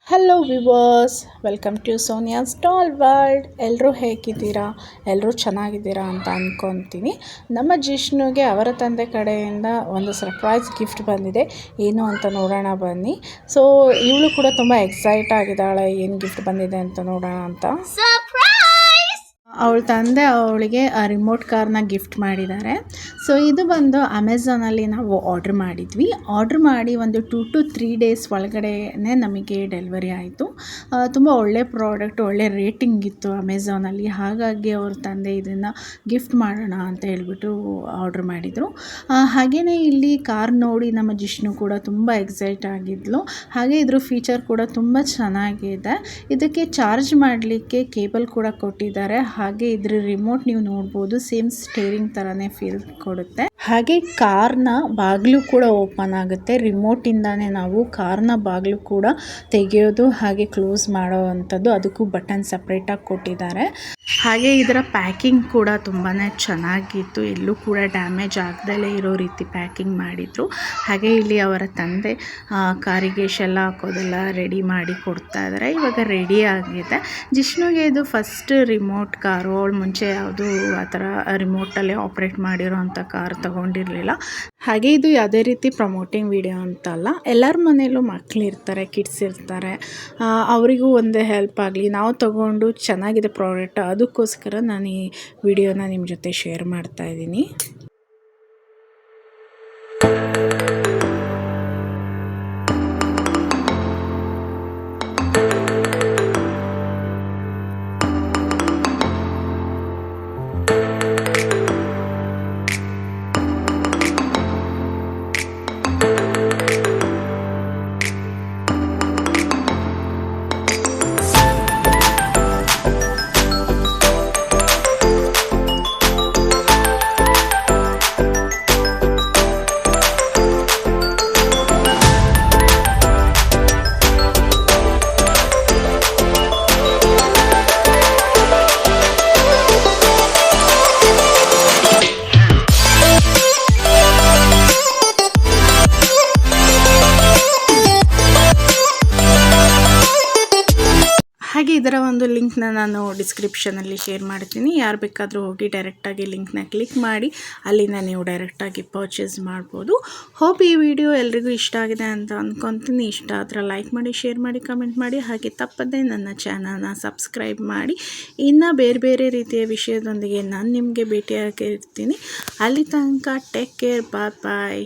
Hello viewers, welcome to Sonia stall world. ಎಲ್ಲರೂ ಹೇಗಿದ್ದೀರಾ? ಎಲ್ಲರೂ ಚೆನ್ನಾಗಿದ್ದೀರಾ ಅಂತ ಅಂದ್ಕೊತೀನಿ. ನಮ್ಮ ಜಿಷ್ಣುಗೆ ಅವರ ತಂದೆ ಕಡೆಯಿಂದ ಒಂದು ಸರ್ಪ್ರೈಸ್ ಗಿಫ್ಟ್ ಬಂದಿದೆ. ಏನು ಅಂತ ನೋಡೋಣ ಬನ್ನಿ. ಸೊ ಇವಳು ಕೂಡ ತುಂಬ ಎಕ್ಸೈಟ್ ಆಗಿದ್ದಾಳೆ, ಏನು ಗಿಫ್ಟ್ ಬಂದಿದೆ ಅಂತ ನೋಡೋಣ ಅಂತ. ಅವಳ ತಂದೆ ಅವಳಿಗೆ ರಿಮೋಟ್ ಕಾರ್ನ ಗಿಫ್ಟ್ ಮಾಡಿದ್ದಾರೆ. ಸೊ ಇದು ಬಂದು ಅಮೆಝಾನಲ್ಲಿ ನಾವು ಆರ್ಡ್ರ್ ಮಾಡಿದ್ವಿ. ಆರ್ಡ್ರ್ ಮಾಡಿ ಒಂದು 2 to 3 ಡೇಸ್ ಒಳಗಡೆ ನಮಗೆ ಡೆಲಿವರಿ ಆಯಿತು. ತುಂಬ ಒಳ್ಳೆ ಪ್ರಾಡಕ್ಟ್, ಒಳ್ಳೆ ರೇಟಿಂಗ್ ಇತ್ತು ಅಮೆಝಾನಲ್ಲಿ. ಹಾಗಾಗಿ ಅವ್ರ ತಂದೆ ಇದನ್ನು ಗಿಫ್ಟ್ ಮಾಡೋಣ ಅಂತ ಹೇಳ್ಬಿಟ್ಟು ಆರ್ಡ್ರ್ ಮಾಡಿದರು. ಹಾಗೆಯೇ ಇಲ್ಲಿ ಕಾರ್ ನೋಡಿ ನಮ್ಮ ಜಿಷ್ಣು ಕೂಡ ತುಂಬ ಎಕ್ಸೈಟ್ ಆಗಿದ್ಲು. ಹಾಗೆ ಇದ್ರ ಫೀಚರ್ ಕೂಡ ತುಂಬ ಚೆನ್ನಾಗಿದೆ. ಇದಕ್ಕೆ ಚಾರ್ಜ್ ಮಾಡಲಿಕ್ಕೆ ಕೇಬಲ್ ಕೂಡ ಕೊಟ್ಟಿದ್ದಾರೆ. ಹಾಗೆ ಇದ್ರ ರಿಮೋಟ್ ನೀವು ನೋಡ್ಬೋದು, ಸೇಮ್ ಸ್ಟೇರಿಂಗ್ ಥರನೇ ಫೀಲ್ ಕೊಡುತ್ತೆ. ಹಾಗೆ ಕಾರ್ನ ಬಾಗಿಲು ಕೂಡ ಓಪನ್ ಆಗುತ್ತೆ. ರಿಮೋಟಿಂದಾನೇ ನಾವು ಕಾರ್ನ ಬಾಗಿಲು ಕೂಡ ತೆಗೆಯೋದು ಹಾಗೆ ಕ್ಲೋಸ್ ಮಾಡೋ ಅಂಥದ್ದು. ಅದಕ್ಕೂ ಬಟನ್ ಸಪ್ರೇಟಾಗಿ ಕೊಟ್ಟಿದ್ದಾರೆ. ಹಾಗೆ ಇದರ ಪ್ಯಾಕಿಂಗ್ ಕೂಡ ತುಂಬಾ ಚೆನ್ನಾಗಿತ್ತು. ಎಲ್ಲೂ ಕೂಡ ಡ್ಯಾಮೇಜ್ ಆಗದಲ್ಲೇ ಇರೋ ರೀತಿ ಪ್ಯಾಕಿಂಗ್ ಮಾಡಿದರು. ಹಾಗೆ ಇಲ್ಲಿ ಅವರ ತಂದೆ ಕಾರಿಗೆ ಶೆಲ್ಲ ಹಾಕೋದೆಲ್ಲ ರೆಡಿ ಮಾಡಿ ಕೊಡ್ತಾ ಇದ್ದಾರೆ. ಇವಾಗ ರೆಡಿ ಆಗಿದೆ. ಜಿಷ್ಣುಗೆ ಇದು ಫಸ್ಟ್ ರಿಮೋಟ್ ಕಾರು. ಅವಳು ಮುಂಚೆ ಯಾವುದು ಆ ಥರ ರಿಮೋಟಲ್ಲೇ ಆಪ್ರೇಟ್ ಮಾಡಿರೋ ಅಂಥ ಕಾರ್ ತಗೊಂಡಿರಲಿಲ್ಲ. ಹಾಗೆ ಇದು ಯಾವುದೇ ರೀತಿ ಪ್ರಮೋಟಿಂಗ್ ವಿಡಿಯೋ ಅಂತಲ್ಲ. ಎಲ್ಲರ ಮನೆಯಲ್ಲೂ ಮಕ್ಕಳಿರ್ತಾರೆ, ಕಿಡ್ಸ್ ಇರ್ತಾರೆ. ಅವರಿಗೂ ಒಂದೇ ಹೆಲ್ಪ್ ಆಗಲಿ, ನಾವು ತಗೊಂಡು ಚೆನ್ನಾಗಿದೆ ಪ್ರಾಡಕ್ಟ್, ಅದಕ್ಕೋಸ್ಕರ ನಾನು ಈ ವಿಡಿಯೋನ ನಿಮ್ಮ ಜೊತೆ ಶೇರ್ ಮಾಡ್ತಾ ಇದ್ದೀನಿ. ಹಾಗೆ ಇದರ ಒಂದು ಲಿಂಕ್ನ ನಾನು ಡಿಸ್ಕ್ರಿಪ್ಷನಲ್ಲಿ ಶೇರ್ ಮಾಡ್ತೀನಿ. ಯಾರು ಬೇಕಾದರೂ ಹೋಗಿ ಡೈರೆಕ್ಟಾಗಿ ಲಿಂಕ್ನ ಕ್ಲಿಕ್ ಮಾಡಿ ಅಲ್ಲಿಂದ ನೀವು ಡೈರೆಕ್ಟಾಗಿ ಪರ್ಚೇಸ್ ಮಾಡ್ಬೋದು. ಹೋಪ್ ಈ ವಿಡಿಯೋ ಎಲ್ರಿಗೂ ಇಷ್ಟ ಆಗಿದೆ ಅಂತ ಅಂದ್ಕೊತೀನಿ. ಇಷ್ಟ ಆದರೆ ಲೈಕ್ ಮಾಡಿ, ಶೇರ್ ಮಾಡಿ, ಕಮೆಂಟ್ ಮಾಡಿ. ಹಾಗೆ ತಪ್ಪದೇ ನನ್ನ ಚಾನಲ್ನ ಸಬ್ಸ್ಕ್ರೈಬ್ ಮಾಡಿ. ಇನ್ನು ಬೇರೆ ಬೇರೆ ರೀತಿಯ ವಿಷಯದೊಂದಿಗೆ ನಾನು ನಿಮಗೆ ಭೇಟಿಯಾಗಿರ್ತೀನಿ. ಅಲ್ಲಿ ತನಕ ಟೇಕ್ ಕೇರ್, ಬಾಯ್ ಬಾಯ್.